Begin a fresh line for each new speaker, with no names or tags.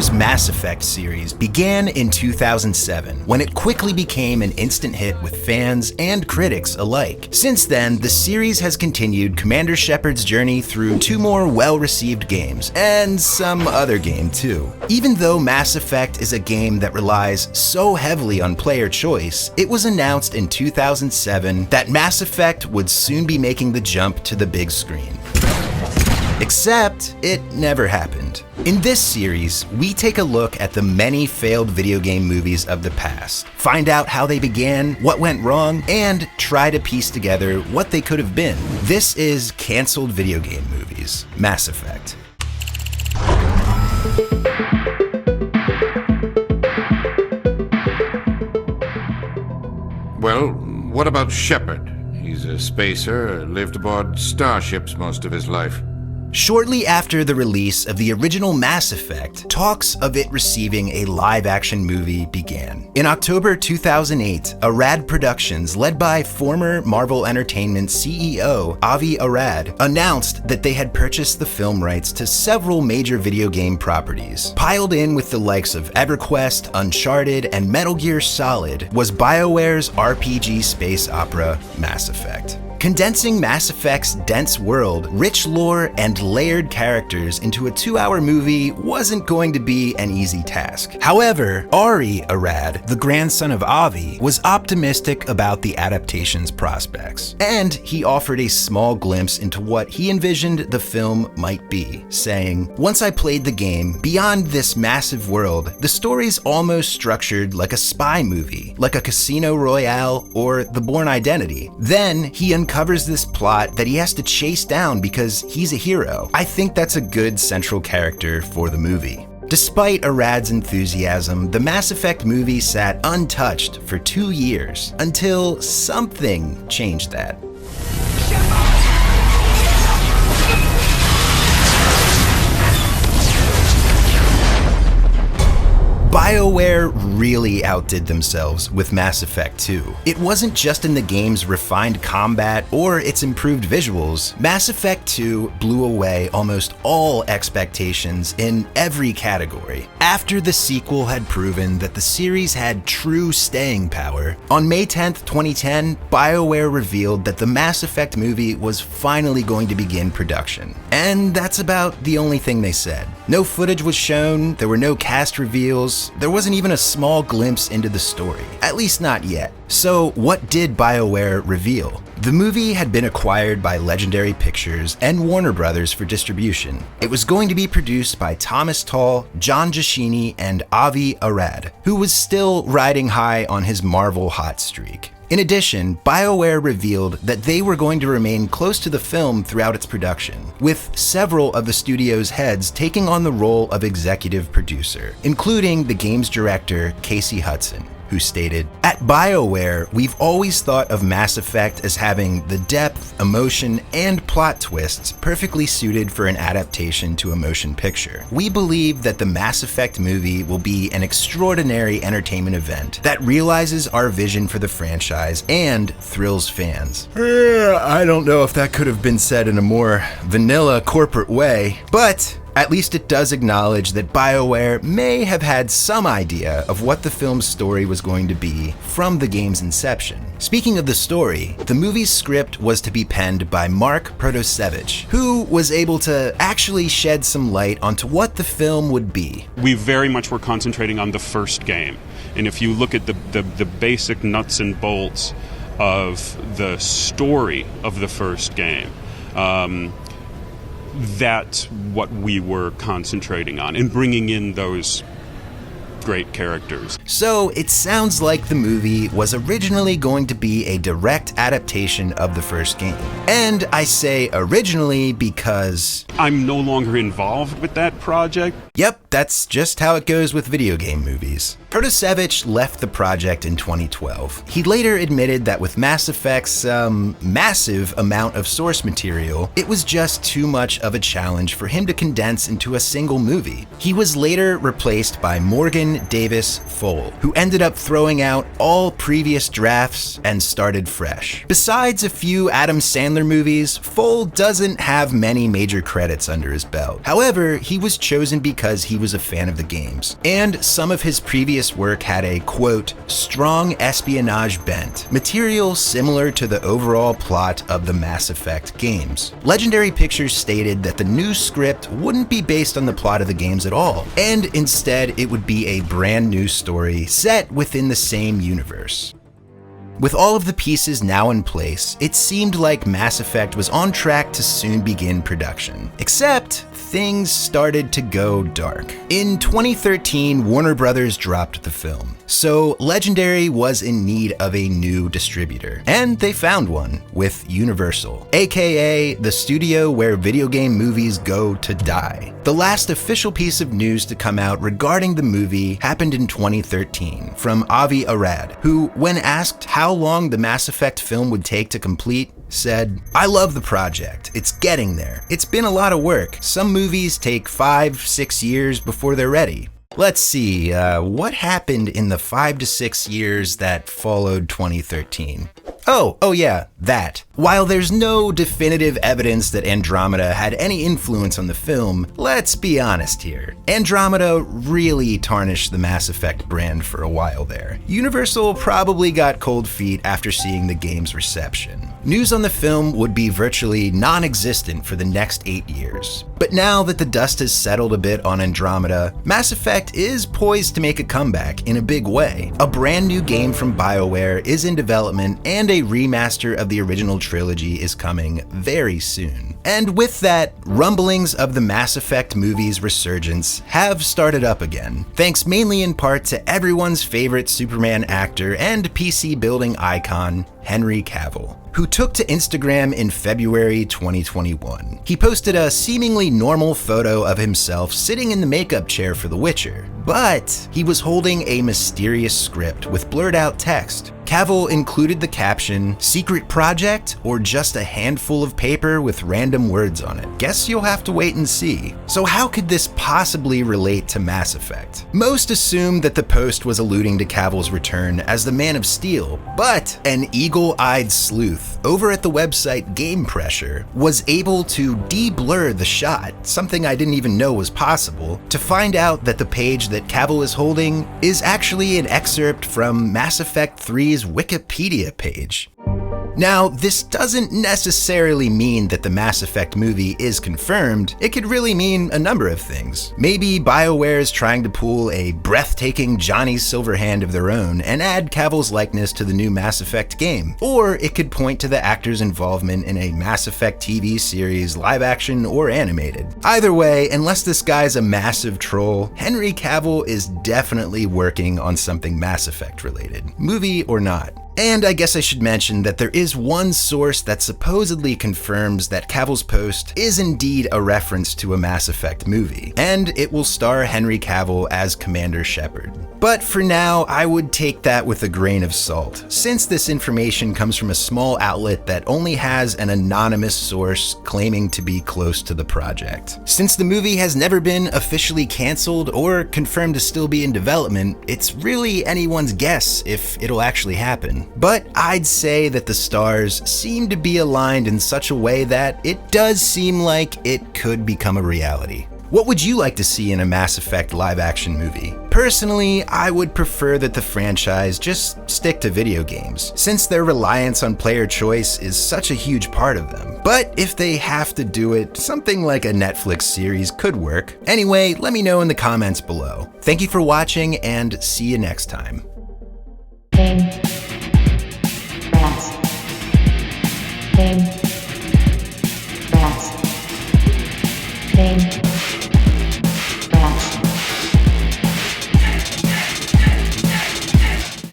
BioWare's Mass Effect series began in 2007, when it quickly became an instant hit with fans and critics alike. Since then, the series has continued Commander Shepard's journey through 2 more well-received games, and some other game too. Even though Mass Effect is a game that relies so heavily on player choice, it was announced in 2007 that Mass Effect would soon be making the jump to the big screen. Except, it never happened. In this series, we take a look at the many failed video game movies of the past, find out how they began, what went wrong, and try to piece together what they could have been. This is Canceled Video Game Movies, Mass Effect.
Well, what about Shepard? He's a spacer, lived aboard starships most of his life.
Shortly after the release of the original Mass Effect, talks of it receiving a live-action movie began. In October 2008, Arad Productions, led by former Marvel Entertainment CEO Avi Arad, announced that they had purchased the film rights to several major video game properties. Piled in with the likes of EverQuest, Uncharted, and Metal Gear Solid was BioWare's RPG space opera Mass Effect. Condensing Mass Effect's dense world, rich lore, and layered characters into a 2-hour movie wasn't going to be an easy task. However, Ari Arad, the grandson of Avi, was optimistic about the adaptation's prospects, and he offered a small glimpse into what he envisioned the film might be, saying, "Once I played the game, beyond this massive world, the story's almost structured like a spy movie, like a Casino Royale or The Bourne Identity. Then he uncovers this plot that he has to chase down because he's a hero. I think that's a good central character for the movie." Despite Arad's enthusiasm, the Mass Effect movie sat untouched for 2 years, until something changed that. BioWare really outdid themselves with Mass Effect 2. It wasn't just in the game's refined combat or its improved visuals. Mass Effect 2 blew away almost all expectations in every category. After the sequel had proven that the series had true staying power, on May 10th, 2010, BioWare revealed that the Mass Effect movie was finally going to begin production. And that's about the only thing they said. No footage was shown, there were no cast reveals, there wasn't even a small glimpse into the story, at least not yet. So what did BioWare reveal? The movie had been acquired by Legendary Pictures and Warner Brothers for distribution. It was going to be produced by Thomas Tull, John Gioschini, and Avi Arad, who was still riding high on his Marvel hot streak. In addition, BioWare revealed that they were going to remain close to the film throughout its production, with several of the studio's heads taking on the role of executive producer, including the game's director, Casey Hudson, who stated, "At BioWare, we've always thought of Mass Effect as having the depth, emotion, and plot twists perfectly suited for an adaptation to a motion picture. We believe that the Mass Effect movie will be an extraordinary entertainment event that realizes our vision for the franchise and thrills fans." I don't know if that could have been said in a more vanilla corporate way, but at least it does acknowledge that BioWare may have had some idea of what the film's story was going to be from the game's inception. Speaking of the story, the movie's script was to be penned by Mark Protosevich, who was able to actually shed some light onto what the film would be.
We very much were concentrating on the first game, and if you look at the basic nuts and bolts of the story of the first game, that's what we were concentrating on, and bringing in those great characters.
So it sounds like the movie was originally going to be a direct adaptation of the first game. And I say originally because
I'm no longer involved with that project.
Yep, that's just how it goes with video game movies. Protasiewicz left the project in 2012. He later admitted that with Mass Effect's massive amount of source material, it was just too much of a challenge for him to condense into a single movie. He was later replaced by Morgan Davis Fole, who ended up throwing out all previous drafts and started fresh. Besides a few Adam Sandler movies, Fole doesn't have many major credits under his belt. However, he was chosen because he was a fan of the games, and some of his previous work had a, quote, strong espionage bent, material similar to the overall plot of the Mass Effect games. Legendary Pictures stated that the new script wouldn't be based on the plot of the games at all, and instead it would be a brand new story set within the same universe. With all of the pieces now in place, it seemed like Mass Effect was on track to soon begin production. Except, things started to go dark. In 2013, Warner Brothers dropped the film, so Legendary was in need of a new distributor, and they found one with Universal, aka the studio where video game movies go to die. The last official piece of news to come out regarding the movie happened in 2013 from Avi Arad, who, when asked how long the Mass Effect film would take to complete, said, "I love the project. It's getting there. It's been a lot of work. Some movies take 5-6 years before they're ready." Let's see, what happened in the 5 to 6 years that followed 2013? Oh yeah, that. While there's no definitive evidence that Andromeda had any influence on the film, let's be honest here. Andromeda really tarnished the Mass Effect brand for a while there. Universal probably got cold feet after seeing the game's reception. News on the film would be virtually non-existent for the next 8 years. But now that the dust has settled a bit on Andromeda, Mass Effect is poised to make a comeback in a big way. A brand new game from BioWare is in development, and a remaster of the original trilogy is coming very soon. And with that, rumblings of the Mass Effect movie's resurgence have started up again, thanks mainly in part to everyone's favorite Superman actor and PC building icon, Henry Cavill, who took to Instagram in February 2021. He posted a seemingly normal photo of himself sitting in the makeup chair for The Witcher, but he was holding a mysterious script with blurred out text. Cavill included the caption, "Secret project or just a handful of paper with random words on it? Guess you'll have to wait and see." So how could this possibly relate to Mass Effect? Most assumed that the post was alluding to Cavill's return as the Man of Steel, but an eagle-eyed sleuth over at the website Game Pressure was able to de-blur the shot, something I didn't even know was possible, to find out that the page that Cavill is holding is actually an excerpt from Mass Effect 3's Wikipedia page. Now, this doesn't necessarily mean that the Mass Effect movie is confirmed. It could really mean a number of things. Maybe BioWare is trying to pull a breathtaking Johnny Silverhand of their own and add Cavill's likeness to the new Mass Effect game. Or it could point to the actor's involvement in a Mass Effect TV series, live action or animated. Either way, unless this guy's a massive troll, Henry Cavill is definitely working on something Mass Effect related, movie or not. And I guess I should mention that there is one source that supposedly confirms that Cavill's post is indeed a reference to a Mass Effect movie, and it will star Henry Cavill as Commander Shepard. But for now, I would take that with a grain of salt, since this information comes from a small outlet that only has an anonymous source claiming to be close to the project. Since the movie has never been officially canceled or confirmed to still be in development, it's really anyone's guess if it'll actually happen. But I'd say that the stars seem to be aligned in such a way that it does seem like it could become a reality. What would you like to see in a Mass Effect live-action movie? Personally, I would prefer that the franchise just stick to video games, since their reliance on player choice is such a huge part of them. But if they have to do it, something like a Netflix series could work. Anyway, let me know in the comments below. Thank you for watching, and see you next time.